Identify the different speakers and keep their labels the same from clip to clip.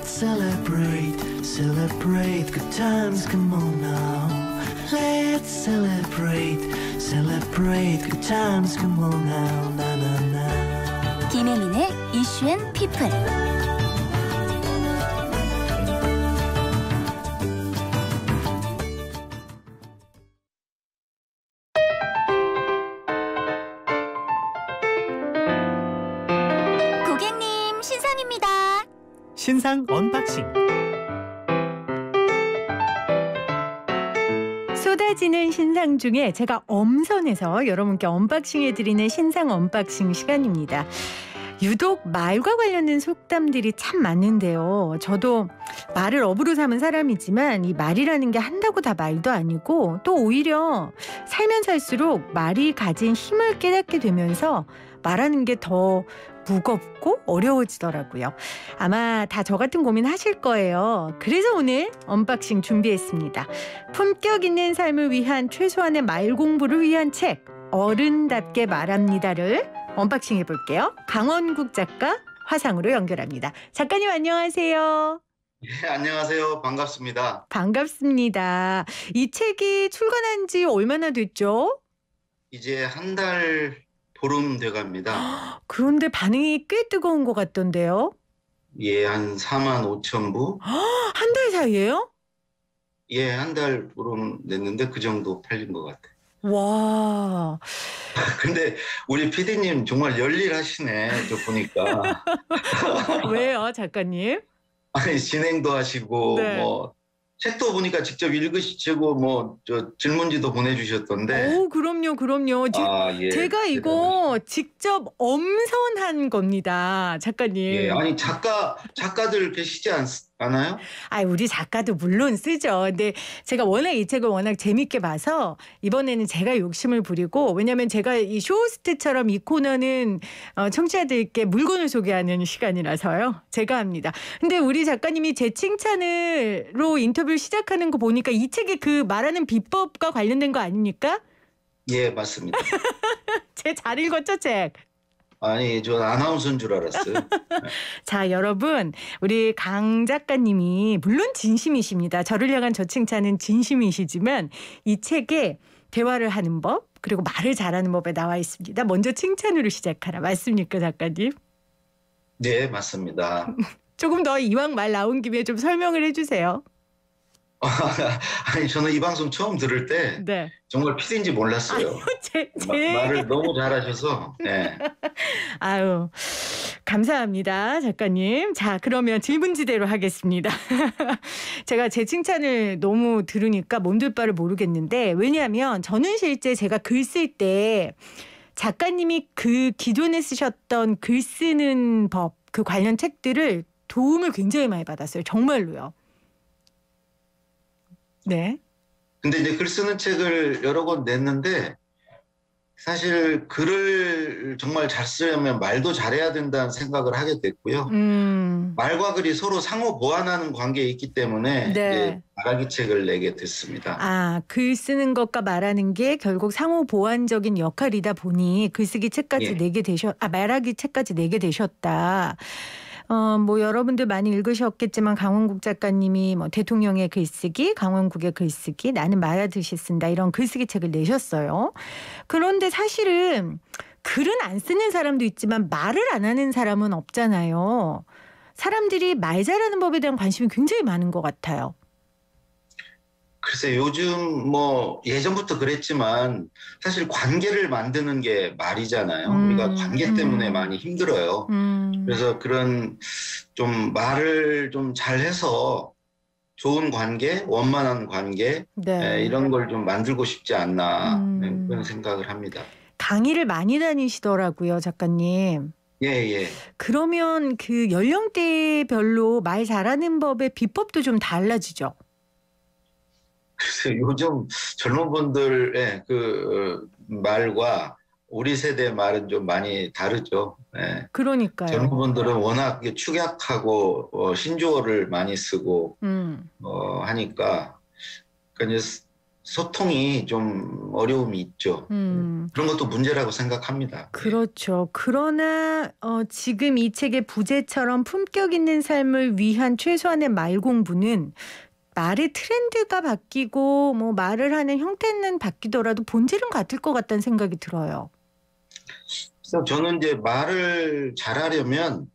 Speaker 1: celebrate, celebrate good times, come on now. Let's celebrate, celebrate good times, come on now, na na na.
Speaker 2: 김혜민의 이슈 앤 피플. 고객님, 신상입니다.
Speaker 3: 신상 언박싱.
Speaker 4: 쏟아지는 신상 중에 제가 엄선해서 여러분께 언박싱해드리는 신상 언박싱 시간입니다. 유독 말과 관련된 속담들이 참 많은데요. 저도 말을 업으로 삼은 사람이지만 이 말이라는 게 한다고 다 말도 아니고 또 오히려 살면 살수록 말이 가진 힘을 깨닫게 되면서 말하는 게 더 무겁고 어려워지더라고요. 아마 다 저 같은 고민 하실 거예요. 그래서 오늘 언박싱 준비했습니다. 품격 있는 삶을 위한 최소한의 말 공부를 위한 책 어른답게 말합니다를 언박싱 해볼게요. 강원국 작가 화상으로 연결합니다. 작가님 안녕하세요.
Speaker 5: 네, 안녕하세요. 반갑습니다.
Speaker 4: 반갑습니다. 이 책이 출간한 지 얼마나 됐죠?
Speaker 5: 이제 한 달 보름 돼갑니다.
Speaker 4: 그런데 반응이 꽤 뜨거운 것 같던데요?
Speaker 5: 예, 한 45,000부.
Speaker 4: 한 달 사이에요?
Speaker 5: 예, 한 달 보름 냈는데 그 정도 팔린 것 같아요.
Speaker 4: 와.
Speaker 5: 근데 우리 PD님 정말 열일하시네. 저 보니까.
Speaker 4: 왜요, 작가님?
Speaker 5: 아니, 진행도 하시고
Speaker 4: 네.
Speaker 5: 뭐 책도 보니까 직접 읽으시고 뭐 저 질문지도 보내주셨던데.
Speaker 4: 오, 그럼요.
Speaker 5: 예,
Speaker 4: 제가 이거 직접 엄선한 겁니다, 작가님.
Speaker 5: 예, 아니 작가들 계시지 않아요?
Speaker 4: 우리 작가도 물론 쓰죠. 근데 제가 워낙 이 책을 워낙 재밌게 봐서 이번에는 제가 욕심을 부리고, 왜냐하면 제가 이 쇼호스트처럼 이 코너는 청취자들께 물건을 소개하는 시간이라서요. 제가 합니다. 근데 우리 작가님이 제 칭찬으로 인터뷰를 시작하는 거 보니까 이 책이 그 말하는 비법과 관련된 거 아닙니까?
Speaker 5: 예, 맞습니다.
Speaker 4: 제 잘 읽었죠, 책?
Speaker 5: 아니, 저 아나운서인 줄 알았어요.
Speaker 4: 자, 여러분, 우리 강 작가님이 물론 진심이십니다. 저를 향한 저 칭찬은 진심이시지만 이 책에 대화를 하는 법, 그리고 말을 잘하는 법에 나와 있습니다. 먼저 칭찬으로 시작하라. 맞습니까, 작가님?
Speaker 5: 네, 맞습니다.
Speaker 4: 조금 더 이왕 말 나온 김에 좀 설명을 해주세요.
Speaker 5: 아니, 저는 이 방송 처음 들을 때
Speaker 4: 네.
Speaker 5: 정말 PD인지 몰랐어요. 말을 너무 잘하셔서. 네.
Speaker 4: 아유, 감사합니다, 작가님. 자, 그러면 질문지대로 하겠습니다. 제가 제 칭찬을 너무 들으니까 몸둘 바를 모르겠는데, 왜냐하면 저는 실제 제가 글 쓸 때 작가님이 그 기존에 쓰셨던 글 쓰는 법, 그 관련 책들을 도움을 굉장히 많이 받았어요. 정말로요. 네.
Speaker 5: 근데 이제 글 쓰는 책을 여러 권 냈는데 사실 글을 정말 잘 쓰려면 말도 잘해야 된다는 생각을 하게 됐고요. 말과 글이 서로 상호 보완하는 관계에 있기 때문에
Speaker 4: 네.
Speaker 5: 이제 말하기 책을 내게 됐습니다.
Speaker 4: 글 쓰는 것과 말하는 게 결국 상호 보완적인 역할이다 보니 글쓰기 책까지
Speaker 5: 예.
Speaker 4: 내게 말하기 책까지 내게 되셨다. 뭐 여러분들 많이 읽으셨겠지만 강원국 작가님이 뭐 대통령의 글쓰기, 강원국의 글쓰기, 나는 말하듯이 쓴다 이런 글쓰기 책을 내셨어요. 그런데 사실은 글은 안 쓰는 사람도 있지만 말을 안 하는 사람은 없잖아요. 사람들이 말 잘하는 법에 대한 관심이 굉장히 많은 것 같아요.
Speaker 5: 글쎄 요즘 뭐 예전부터 그랬지만 사실 관계를 만드는 게 말이잖아요. 우리가 관계 때문에 많이 힘들어요. 그래서 그런 좀 말을 좀 잘해서 좋은 관계, 원만한 관계
Speaker 4: 네.
Speaker 5: 이런 걸 좀 만들고 싶지 않나 그런 생각을 합니다.
Speaker 4: 강의를 많이 다니시더라고요, 작가님.
Speaker 5: 예.
Speaker 4: 그러면 그 연령대별로 말 잘하는 법의 비법도 좀 달라지죠?
Speaker 5: 글쎄 요즘 젊은 분들의 그 말과 우리 세대 말은 좀 많이 다르죠. 예.
Speaker 4: 그러니까요.
Speaker 5: 젊은 분들은 워낙 축약하고 신조어를 많이 쓰고 하니까 그러니까 소통이 좀 어려움이 있죠. 그런 것도 문제라고 생각합니다.
Speaker 4: 그렇죠. 그러나 지금 이 책의 부제처럼 품격 있는 삶을 위한 최소한의 말 공부는 말의 트렌드가 바뀌고 뭐 말을 하는 형태는 바뀌더라도 본질은 같을 것 같다는 생각이 들어요.
Speaker 5: 그래서 저는 이제 말을 잘하려면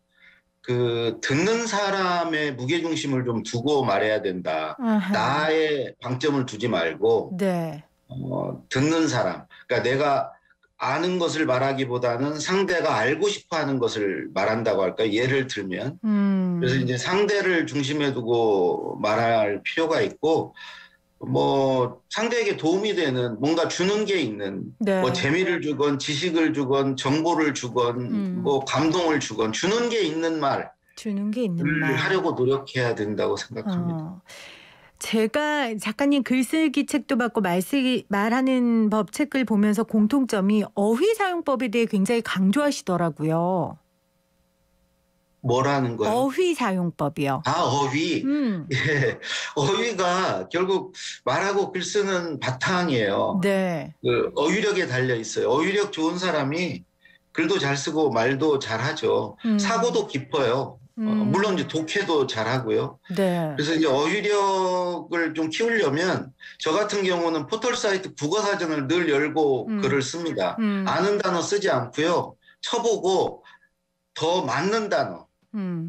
Speaker 5: 그 듣는 사람의 무게중심을 좀 두고 말해야 된다.
Speaker 4: 아하.
Speaker 5: 나의 방점을 두지 말고
Speaker 4: 네.
Speaker 5: 듣는 사람. 그러니까 내가 아는 것을 말하기보다는 상대가 알고 싶어하는 것을 말한다고 할까요? 예를 들면 그래서 이제 상대를 중심에 두고 말할 필요가 있고 뭐 상대에게 도움이 되는 뭔가 주는 게 있는
Speaker 4: 네.
Speaker 5: 뭐 재미를 주건 지식을 주건 정보를 주건 뭐 감동을 주건 주는 게 있는 말
Speaker 4: 주는 게 있는 말
Speaker 5: 하려고 노력해야 된다고 생각합니다.
Speaker 4: 제가 작가님 글쓰기 책도 받고 말하는 법 책을 보면서 공통점이 어휘 사용법에 대해 굉장히 강조하시더라고요.
Speaker 5: 뭐라는 거요?
Speaker 4: 어휘 사용법이요.
Speaker 5: 아, 어휘. 예. 어휘가 결국 말하고 글 쓰는 바탕이에요.
Speaker 4: 네.
Speaker 5: 그 어휘력에 달려 있어요. 어휘력 좋은 사람이 글도 잘 쓰고 말도 잘 하죠. 사고도 깊어요. 물론 이제 독해도 잘 하고요.
Speaker 4: 네.
Speaker 5: 그래서 이제 어휘력을 좀 키우려면 저 같은 경우는 포털 사이트 국어사전을 늘 열고 글을 씁니다. 아는 단어 쓰지 않고요. 쳐보고 더 맞는 단어.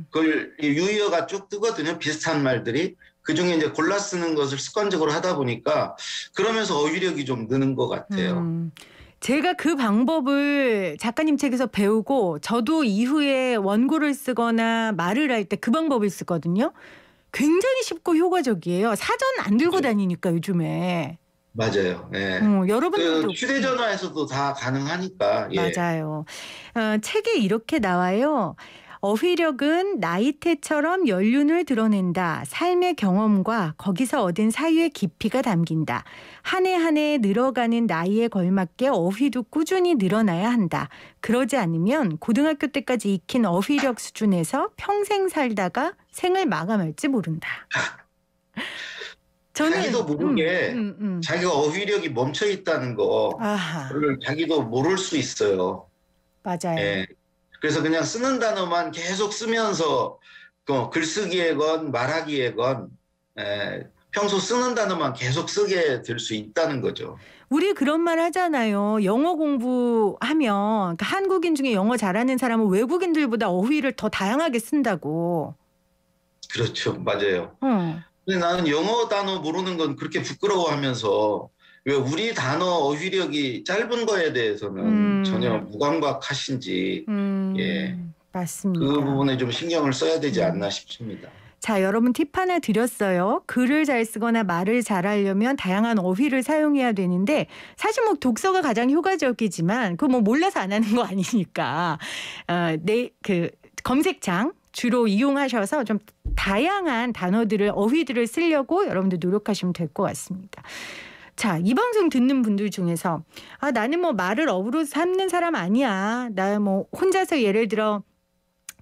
Speaker 5: 그걸 유의어가 쭉 뜨거든요. 비슷한 말들이. 그중에 이제 골라 쓰는 것을 습관적으로 하다 보니까 그러면서 어휘력이 좀 느는 것 같아요.
Speaker 4: 제가 그 방법을 작가님 책에서 배우고 저도 이후에 원고를 쓰거나 말을 할 때 그 방법을 쓰거든요. 굉장히 쉽고 효과적이에요. 사전 안 들고 다니니까 요즘에.
Speaker 5: 맞아요. 예.
Speaker 4: 여러분들도
Speaker 5: 그 휴대전화에서도 다 가능하니까. 예.
Speaker 4: 맞아요. 책에 이렇게 나와요. 어휘력은 나이테처럼 연륜을 드러낸다. 삶의 경험과 거기서 얻은 사유의 깊이가 담긴다. 한 해 한 해 늘어가는 나이에 걸맞게 어휘도 꾸준히 늘어나야 한다. 그러지 않으면 고등학교 때까지 익힌 어휘력 수준에서 평생 살다가 생을 마감할지 모른다.
Speaker 5: 자기도 모르게 자기가 어휘력이 멈춰 있다는 거를 자기도 모를 수 있어요.
Speaker 4: 맞아요.
Speaker 5: 예. 그래서 그냥 쓰는 단어만 계속 쓰면서 글쓰기에건 말하기에건 평소 쓰는 단어만 계속 쓰게 될 수 있다는 거죠.
Speaker 4: 우리 그런 말 하잖아요. 영어 공부하면 그러니까 한국인 중에 영어 잘하는 사람은 외국인들보다 어휘를 더 다양하게 쓴다고.
Speaker 5: 그렇죠. 맞아요. 근데 나는 영어 단어 모르는 건 그렇게 부끄러워하면서 왜 우리 단어 어휘력이 짧은 거에 대해서는 전혀 무감각하신지 예.
Speaker 4: 맞습니다.
Speaker 5: 그 부분에 좀 신경을 써야 되지 않나 싶습니다.
Speaker 4: 자, 여러분 팁 하나 드렸어요. 글을 잘 쓰거나 말을 잘하려면 다양한 어휘를 사용해야 되는데 사실 뭐 독서가 가장 효과적이지만 그거 뭐 몰라서 안 하는 거 아니니까 그 검색창 주로 이용하셔서 좀 다양한 단어들을 어휘들을 쓰려고 여러분들 노력하시면 될 것 같습니다. 자, 이 방송 듣는 분들 중에서 나는 뭐 말을 어부로 삼는 사람 아니야. 나 뭐 혼자서 예를 들어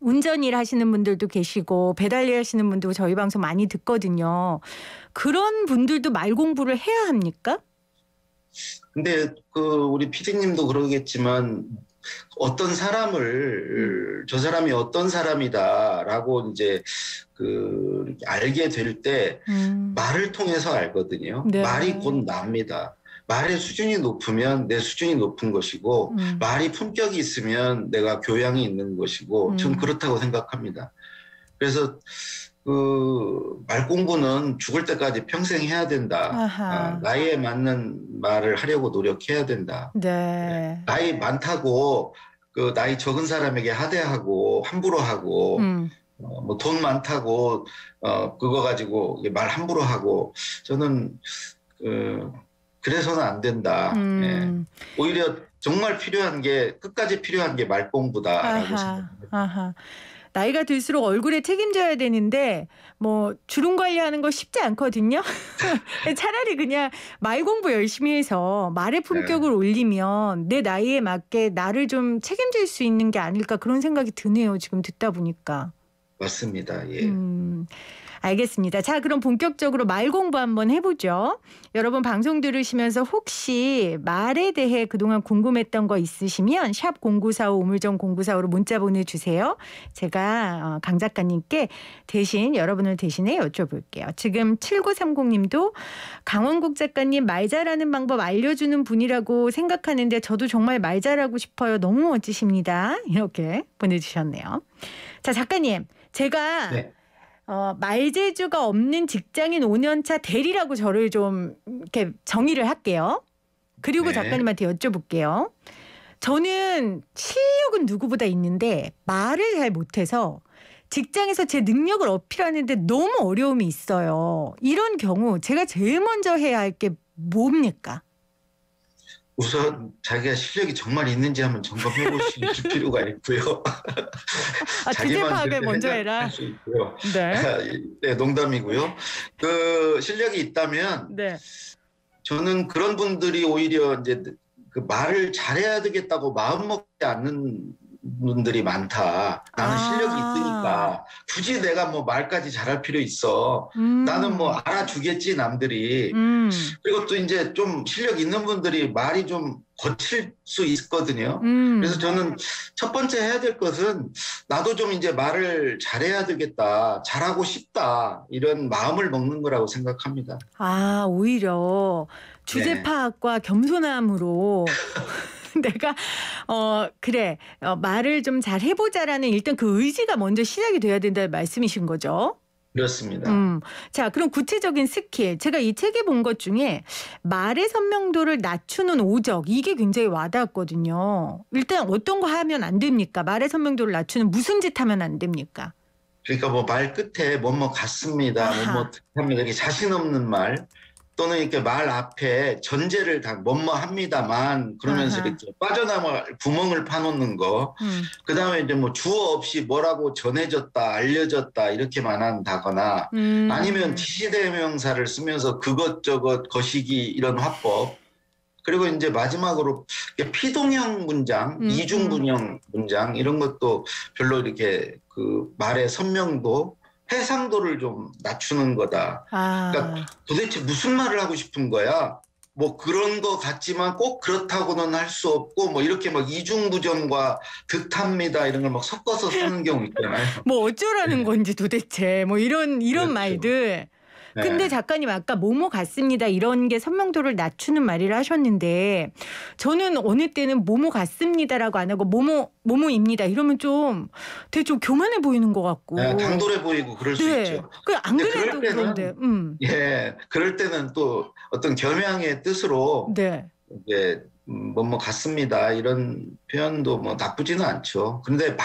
Speaker 4: 운전일 하시는 분들도 계시고 배달일 하시는 분도 저희 방송 많이 듣거든요. 그런 분들도 말 공부를 해야 합니까?
Speaker 5: 근데 우리 PD님도 그러겠지만 어떤 사람을 저 사람이 어떤 사람이다라고 이제 알게 될 때 말을 통해서 알거든요.
Speaker 4: 네.
Speaker 5: 말이 곧 납니다. 말의 수준이 높으면 내 수준이 높은 것이고 말이 품격이 있으면 내가 교양이 있는 것이고 전 그렇다고 생각합니다. 그래서 말 공부는 죽을 때까지 평생 해야 된다. 나이에 맞는 말을 하려고 노력해야 된다.
Speaker 4: 네.
Speaker 5: 나이 많다고 나이 적은 사람에게 하대하고 함부로 하고 뭐 돈 많다고 그거 가지고 말 함부로 하고 저는 그래서는 안 된다. 예. 오히려 정말 필요한 게 끝까지 필요한 게 말 공부다라고 생각합니다.
Speaker 4: 나이가 들수록 얼굴에 책임져야 되는데 뭐 주름 관리하는 거 쉽지 않거든요. 차라리 그냥 말 공부 열심히 해서 말의 품격을 올리면 내 나이에 맞게 나를 좀 책임질 수 있는 게 아닐까 그런 생각이 드네요. 지금 듣다 보니까.
Speaker 5: 맞습니다. 예.
Speaker 4: 알겠습니다. 자, 그럼 본격적으로 말 공부 한번 해보죠. 여러분 방송 들으시면서 혹시 말에 대해 그동안 궁금했던 거 있으시면 샵 0945 우물정 0945로 문자 보내주세요. 제가 강 작가님께 대신 여러분을 대신해 여쭤볼게요. 지금 7930님도 강원국 작가님 말 잘하는 방법 알려주는 분이라고 생각하는데 저도 정말 말 잘하고 싶어요. 너무 멋지십니다. 이렇게 보내주셨네요. 자, 작가님. 제가
Speaker 5: 네.
Speaker 4: 말재주가 없는 직장인 5년차 대리라고 저를 좀 이렇게 정의를 할게요. 그리고
Speaker 5: 네.
Speaker 4: 작가님한테 여쭤볼게요. 저는 실력은 누구보다 있는데 말을 잘 못해서 직장에서 제 능력을 어필하는데 너무 어려움이 있어요. 이런 경우 제가 제일 먼저 해야 할 게 뭡니까?
Speaker 5: 우선 자기가 실력이 정말 있는지 한번 점검해 보실 필요가 있고요.
Speaker 4: 주제 파악을 먼저 해라.
Speaker 5: 수 있고요.
Speaker 4: 네.
Speaker 5: 네, 농담이고요. 그 실력이 있다면
Speaker 4: 네.
Speaker 5: 저는 그런 분들이 오히려 이제 그 말을 잘해야 되겠다고 마음 먹지 않는 분들이 많다. 나는 실력이 있으니까 굳이 내가 뭐 말까지 잘할 필요 있어. 나는 뭐 알아주겠지 남들이. 그리고 또 이제 좀 실력 있는 분들이 말이 좀 거칠 수 있거든요. 그래서 저는 첫 번째 해야 될 것은 나도 좀 이제 말을 잘해야 되겠다. 잘하고 싶다. 이런 마음을 먹는 거라고 생각합니다.
Speaker 4: 아, 오히려 주제
Speaker 5: 네.
Speaker 4: 파악과 겸손함으로 내가 그래 말을 좀 잘 해보자라는 일단 그 의지가 먼저 시작이 돼야 된다는 말씀이신 거죠?
Speaker 5: 그렇습니다.
Speaker 4: 자, 그럼 구체적인 스킬. 제가 이 책에 본 것 중에 말의 선명도를 낮추는 오적. 이게 굉장히 와닿았거든요. 일단 어떤 거 하면 안 됩니까? 말의 선명도를 낮추는 무슨 짓 하면 안 됩니까?
Speaker 5: 그러니까 뭐 말 끝에 뭐뭐 같습니다. 뭐뭐 하면 이렇게 자신 없는 말. 또는 이렇게 말 앞에 전제를 다 뭐뭐 합니다만 그러면서 이렇게 빠져나갈 구멍을 파놓는 거. 그다음에 이제 뭐 주어 없이 뭐라고 전해졌다, 알려졌다 이렇게만 한다거나 아니면 지시대명사를 쓰면서 그것저것 거시기 이런 화법. 그리고 이제 마지막으로 피동형 문장, 이중분형 문장 이런 것도 별로 이렇게 그 말의 선명도 해상도를 좀 낮추는 거다. 그러니까 도대체 무슨 말을 하고 싶은 거야? 뭐 그런 거 같지만 꼭 그렇다고는 할 수 없고 뭐 이렇게 막 이중부정과 듯합니다 이런 걸 막 섞어서 쓰는 경우 있잖아요.
Speaker 4: 뭐 어쩌라는 건지 도대체 뭐 이런
Speaker 5: 그렇죠.
Speaker 4: 말들.
Speaker 5: 네.
Speaker 4: 근데 작가님 아까 뭐뭐 같습니다 이런 게 선명도를 낮추는 말이라 하셨는데 저는 어느 때는 뭐뭐 같습니다라고 안 하고 뭐뭐입니다 이러면 되게 좀 교만해 보이는 것 같고
Speaker 5: 네, 당돌해 보이고 그럴 수 있죠.
Speaker 4: 안 그래도 그런데
Speaker 5: 예, 그럴 때는 또 어떤 겸양의 뜻으로 이제 뭐뭐 같습니다 이런 표현도 뭐 나쁘지는 않죠. 그런데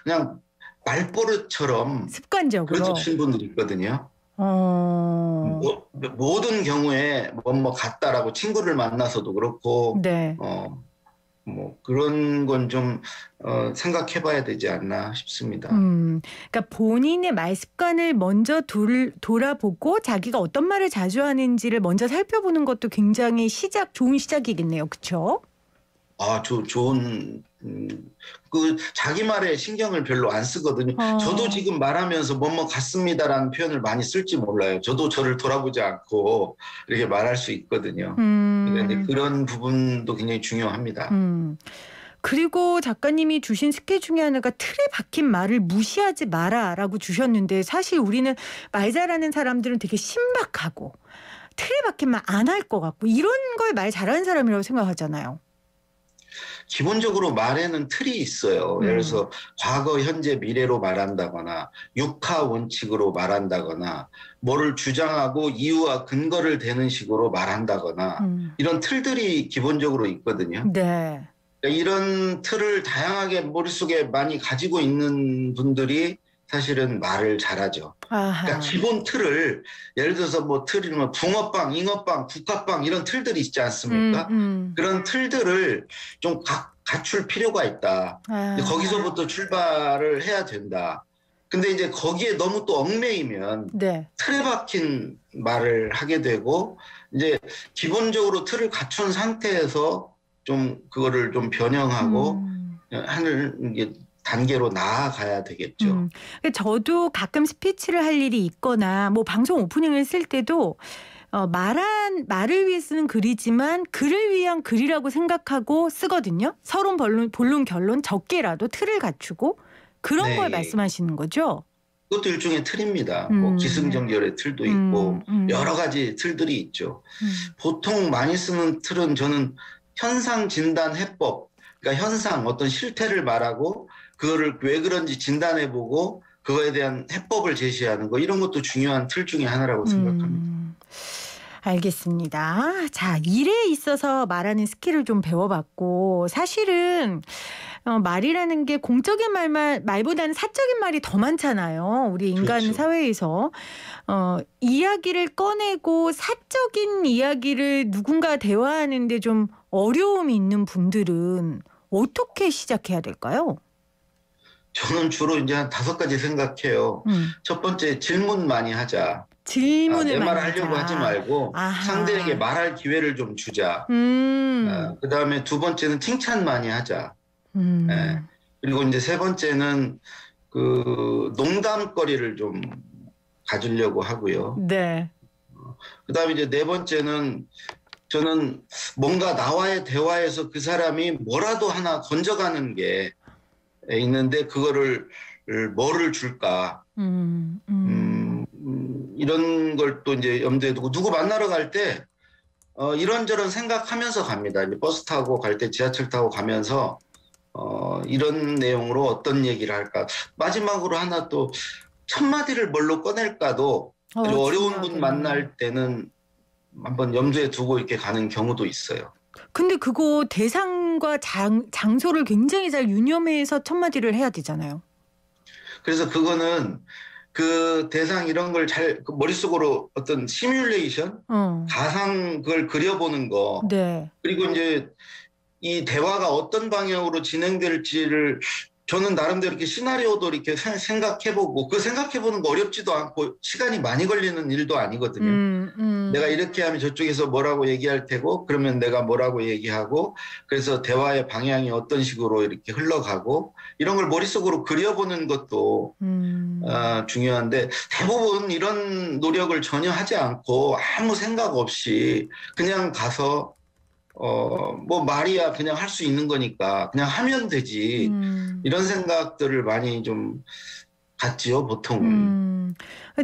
Speaker 5: 그냥 말버릇처럼
Speaker 4: 습관적으로
Speaker 5: 그러신 분들이 있거든요. 모든 경우에 뭐뭐 같다라고 친구를 만나서도 그렇고 뭐 그런 건 좀 생각해봐야 되지 않나 싶습니다.
Speaker 4: 그러니까 본인의 말 습관을 먼저 돌아보고 자기가 어떤 말을 자주 하는지를 먼저 살펴보는 것도 굉장히 좋은 시작이겠네요, 그렇죠?
Speaker 5: 좋은 그 자기 말에 신경을 별로 안 쓰거든요. 저도 지금 말하면서 뭐뭐 같습니다라는 표현을 많이 쓸지 몰라요. 저도 저를 돌아보지 않고 이렇게 말할 수 있거든요. 그러니까 그런 부분도 굉장히 중요합니다.
Speaker 4: 그리고 작가님이 주신 스킬 중에 하나가 틀에 박힌 말을 무시하지 마라라고 주셨는데 사실 우리는 말 잘하는 사람들은 되게 신박하고 틀에 박힌 말 안 할 것 같고 이런 걸 말 잘하는 사람이라고 생각하잖아요.
Speaker 5: 기본적으로 말에는 틀이 있어요. 예를 들어서 과거, 현재, 미래로 말한다거나 육하 원칙으로 말한다거나 뭐를 주장하고 이유와 근거를 대는 식으로 말한다거나 이런 틀들이 기본적으로 있거든요.
Speaker 4: 네.
Speaker 5: 이런 틀을 다양하게 머릿속에 많이 가지고 있는 분들이 사실은 말을 잘하죠. 그러니까 기본 틀을 예를 들어서 뭐 틀이면 붕어빵, 잉어빵, 국화빵 이런 틀들이 있지 않습니까? 그런 틀들을 좀 갖출 필요가 있다. 거기서부터 출발을 해야 된다. 근데 이제 거기에 너무 또 얽매이면 틀에 박힌 말을 하게 되고 이제 기본적으로 틀을 갖춘 상태에서 좀 그거를 좀 변형하고 하는 게 단계로 나아가야 되겠죠.
Speaker 4: 저도 가끔 스피치를 할 일이 있거나 뭐 방송 오프닝을 쓸 때도 말을 위해 쓰는 글이지만 글을 위한 글이라고 생각하고 쓰거든요. 서론, 본론, 결론 적게라도 틀을 갖추고 그런
Speaker 5: 네.
Speaker 4: 걸 말씀하시는 거죠?
Speaker 5: 그것도 일종의 틀입니다. 뭐 기승전결의 틀도 있고 여러 가지 틀들이 있죠. 보통 많이 쓰는 틀은 저는 현상 진단 해법, 그러니까 현상 어떤 실태를 말하고 그거를 왜 그런지 진단해보고 그거에 대한 해법을 제시하는 거, 이런 것도 중요한 틀 중에 하나라고 생각합니다.
Speaker 4: 알겠습니다. 자, 일에 있어서 말하는 스킬을 좀 배워봤고, 사실은 말이라는 게 공적인 말보다는 사적인 말이 더 많잖아요. 우리 인간
Speaker 5: 그렇죠.
Speaker 4: 사회에서 이야기를 꺼내고 사적인 이야기를 누군가 대화하는데 좀 어려움이 있는 분들은 어떻게 시작해야 될까요?
Speaker 5: 저는 주로 이제 한 5가지 생각해요. 첫 번째, 질문 많이 하자.
Speaker 4: 질문을
Speaker 5: 내
Speaker 4: 많이
Speaker 5: 말 하려고 하지 말고
Speaker 4: 아하.
Speaker 5: 상대에게 말할 기회를 좀 주자. 그다음에 2번째는 칭찬 많이 하자. 예. 그리고 이제 3번째는 그 농담거리를 좀 가지려고 하고요.
Speaker 4: 네.
Speaker 5: 그다음에 이제 4번째는 저는 뭔가 나와의 대화에서 그 사람이 뭐라도 하나 건져가는 게 있는데 그거를 뭐를 줄까? 이런 걸 또 이제 염두에 두고 누구 만나러 갈 때 이런저런 생각하면서 갑니다. 이제 버스 타고 갈 때, 지하철 타고 가면서 이런 내용으로 어떤 얘기를 할까. 마지막으로 하나 또 첫 마디를 뭘로 꺼낼까도 아주 어려운 분 만날 때는 한번 염두에 두고 이렇게 가는 경우도 있어요.
Speaker 4: 근데 그거 대상과 장소를 굉장히 잘 유념해서 첫 마디를 해야 되잖아요.
Speaker 5: 그래서 그거는 그 대상 이런 걸 잘 머릿속으로 어떤 시뮬레이션, 가상 그걸 그려보는 거.
Speaker 4: 네.
Speaker 5: 그리고 이제 이 대화가 어떤 방향으로 진행될지를 저는 나름대로 이렇게 시나리오도 이렇게 생각해보고, 그 생각해보는 거 어렵지도 않고 시간이 많이 걸리는 일도 아니거든요. 내가 이렇게 하면 저쪽에서 뭐라고 얘기할 테고, 그러면 내가 뭐라고 얘기하고, 그래서 대화의 방향이 어떤 식으로 이렇게 흘러가고, 이런 걸 머릿속으로 그려보는 것도 중요한데, 대부분 이런 노력을 전혀 하지 않고 아무 생각 없이 그냥 가서 뭐 말이야 그냥 할 수 있는 거니까 그냥 하면 되지, 이런 생각들을 많이 좀 갖지요, 보통은.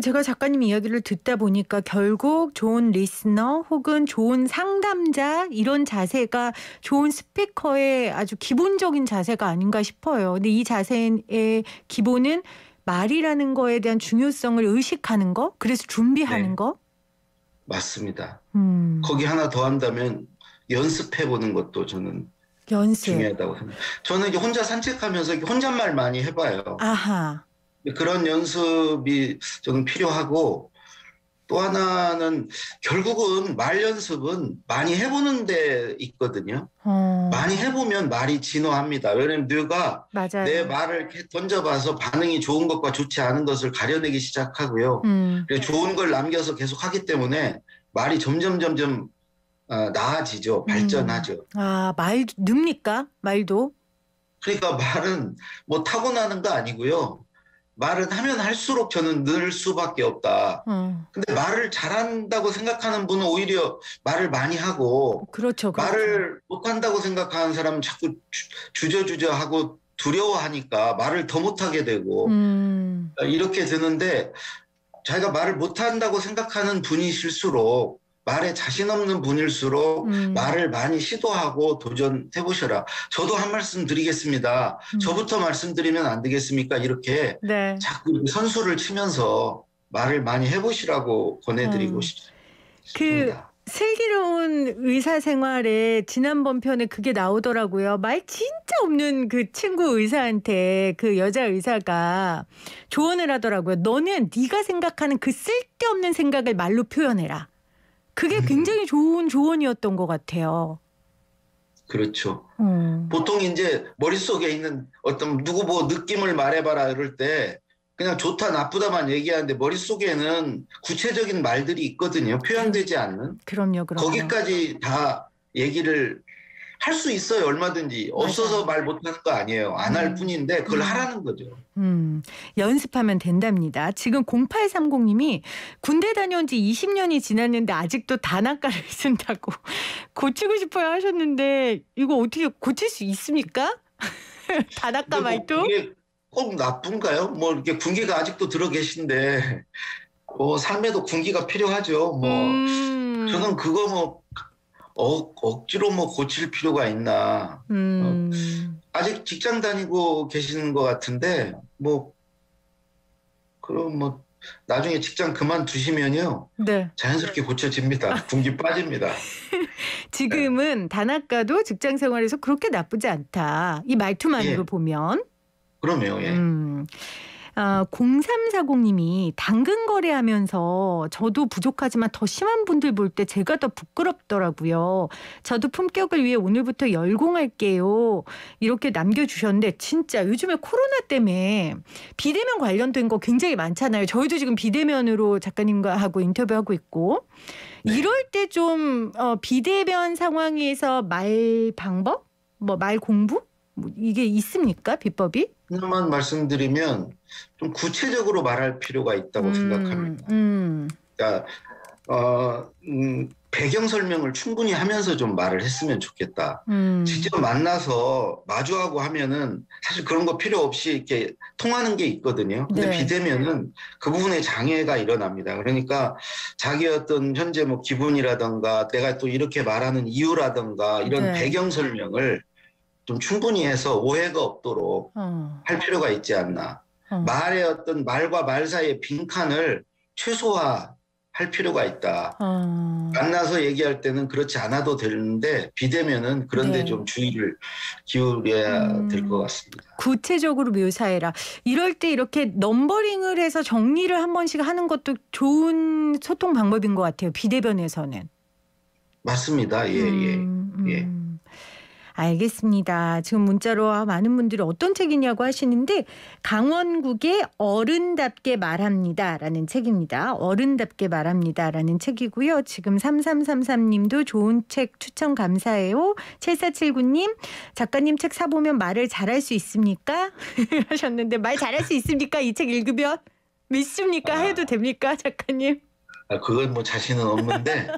Speaker 4: 제가 작가님 이야기를 듣다 보니까 결국 좋은 리스너 혹은 좋은 상담자, 이런 자세가 좋은 스피커의 아주 기본적인 자세가 아닌가 싶어요. 근데 이 자세의 기본은 말이라는 거에 대한 중요성을 의식하는 거, 그래서 준비하는 거.
Speaker 5: 맞습니다. 거기 하나 더 한다면 연습해보는 것도 저는 중요하다고 생각합니다. 저는 이제 혼자 산책하면서 혼잣말 많이 해봐요.
Speaker 4: 아하.
Speaker 5: 그런 연습이 저는 필요하고, 또 하나는 결국은 말 연습은 많이 해보는 데 있거든요. 많이 해보면 말이 진화합니다. 왜냐하면 뇌가
Speaker 4: 맞아요.
Speaker 5: 내 말을 이렇게 던져봐서 반응이 좋은 것과 좋지 않은 것을 가려내기 시작하고요. 좋은 걸 남겨서 계속 하기 때문에 말이 점점 나아지죠. 발전하죠.
Speaker 4: 말 늡니까? 말도?
Speaker 5: 그러니까 말은 뭐 타고나는 거 아니고요. 말은 하면 할수록 저는 늘 수밖에 없다. 근데 말을 잘한다고 생각하는 분은 오히려 말을 많이 하고,
Speaker 4: 그렇죠.
Speaker 5: 말을 못한다고 생각하는 사람은 자꾸 주저하고 두려워하니까 말을 더 못하게 되고 이렇게 되는데, 자기가 말을 못한다고 생각하는 분이실수록, 말에 자신 없는 분일수록 말을 많이 시도하고 도전해보셔라. 저도 한 말씀 드리겠습니다. 저부터 말씀드리면 안 되겠습니까? 이렇게
Speaker 4: 네.
Speaker 5: 자꾸 선수를 치면서 말을 많이 해보시라고 권해드리고 싶습니다.
Speaker 4: 슬기로운 의사생활에 지난번 편에 그게 나오더라고요. 말 진짜 없는 그 친구 의사한테 그 여자 의사가 조언을 하더라고요. 너는 네가 생각하는 그 쓸데없는 생각을 말로 표현해라. 그게 굉장히 좋은 조언이었던 것 같아요.
Speaker 5: 그렇죠. 보통 이제 머릿속에 있는 어떤 누구 뭐 느낌을 말해봐라 이럴 때 그냥 좋다 나쁘다만 얘기하는데, 머릿속에는 구체적인 말들이 있거든요. 표현되지 않는.
Speaker 4: 그럼요.
Speaker 5: 거기까지 다 얘기를 할 수 있어요. 얼마든지. 없어서 말 못하는 거 아니에요. 안 할 뿐인데 그걸 하라는 거죠.
Speaker 4: 연습하면 된답니다. 지금 0830님이 군대 다녀온 지 20년이 지났는데 아직도 단아까를 쓴다고 고치고 싶어요 하셨는데 이거 어떻게 고칠 수 있습니까? 단아까 말도?
Speaker 5: 이게 꼭 나쁜가요? 뭐 이렇게 군기가 아직도 들어 계신데 뭐 삶에도 군기가 필요하죠. 뭐 저는 그거 뭐 억지로 뭐 고칠 필요가 있나. 아직 직장 다니고 계시는 것 같은데 뭐 그럼 뭐 나중에 직장 그만두시면요.
Speaker 4: 네.
Speaker 5: 자연스럽게 고쳐집니다. 군기 빠집니다.
Speaker 4: 지금은 단아까도 직장 생활에서 그렇게 나쁘지 않다. 이 말투만으로 보면.
Speaker 5: 그럼요. 예.
Speaker 4: 0340님이 당근 거래하면서 저도 부족하지만 더 심한 분들 볼 때 제가 더 부끄럽더라고요. 저도 품격을 위해 오늘부터 열공할게요. 이렇게 남겨주셨는데 진짜 요즘에 코로나 때문에 비대면 관련된 거 굉장히 많잖아요. 저희도 지금 비대면으로 작가님과 하고 인터뷰하고 있고 네. 이럴 때 좀 비대면 상황에서 말 방법? 뭐 말 공부? 뭐 이게 있습니까? 비법이?
Speaker 5: 하나만 말씀드리면 좀 구체적으로 말할 필요가 있다고 생각합니다. 그러니까 배경 설명을 충분히 하면서 좀 말을 했으면 좋겠다. 직접 만나서 마주하고 하면은 사실 그런 거 필요 없이 이렇게 통하는 게 있거든요. 근데 네. 비대면은 그 부분에 장애가 일어납니다. 그러니까 자기 어떤 현재 뭐 기분이라든가 내가 또 이렇게 말하는 이유라든가 이런 네. 배경 설명을 좀 충분히 해서 오해가 없도록 할 필요가 있지 않나. 말의 어떤 말과 말 사이의 빈칸을 최소화할 필요가 있다. 만나서 얘기할 때는 그렇지 않아도 되는데 비대면은 그런데 네. 좀 주의를 기울여야 될 것 같습니다.
Speaker 4: 구체적으로 묘사해라. 이럴 때 이렇게 넘버링을 해서 정리를 한 번씩 하는 것도 좋은 소통 방법인 것 같아요. 비대면에서는.
Speaker 5: 맞습니다. 예.
Speaker 4: 알겠습니다. 지금 문자로 많은 분들이 어떤 책이냐고 하시는데 강원국의 어른답게 말합니다라는 책입니다. 어른답게 말합니다라는 책이고요. 지금 3333님도 좋은 책 추천 감사해요. 7479님 작가님 책 사보면 말을 잘할 수 있습니까? 하셨는데 말 잘할 수 있습니까? 이 책 읽으면 믿습니까? 해도 됩니까? 작가님?
Speaker 5: 그건 뭐 자신은 없는데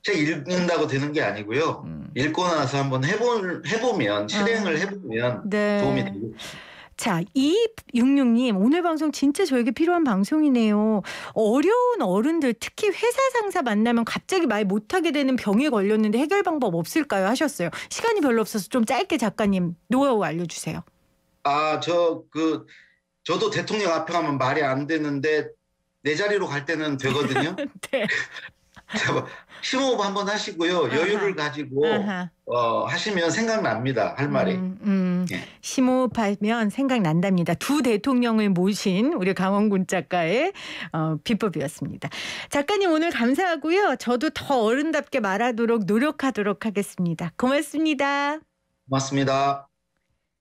Speaker 5: 책 읽는다고 되는 게 아니고요. 읽고 나서 한번 해보면 실행을 해보면 네. 도움이 되겠죠.
Speaker 4: 자, 2266님 오늘 방송 진짜 저에게 필요한 방송이네요. 어려운 어른들 특히 회사 상사 만나면 갑자기 말 못하게 되는 병에 걸렸는데 해결 방법 없을까요? 하셨어요. 시간이 별로 없어서 좀 짧게 작가님 노하우 알려주세요.
Speaker 5: 저도 대통령 앞에 가면 말이 안 되는데 내 자리로 갈 때는 되거든요.
Speaker 4: 네.
Speaker 5: 심호흡 한번 하시고요. 여유를 가지고 하시면 생각납니다. 할 말이.
Speaker 4: 예. 심호흡하면 생각난답니다. 두 대통령을 모신 우리 강원군 작가의 비법이었습니다. 작가님 오늘 감사하고요. 저도 더 어른답게 말하도록 노력하도록 하겠습니다. 고맙습니다.
Speaker 5: 고맙습니다.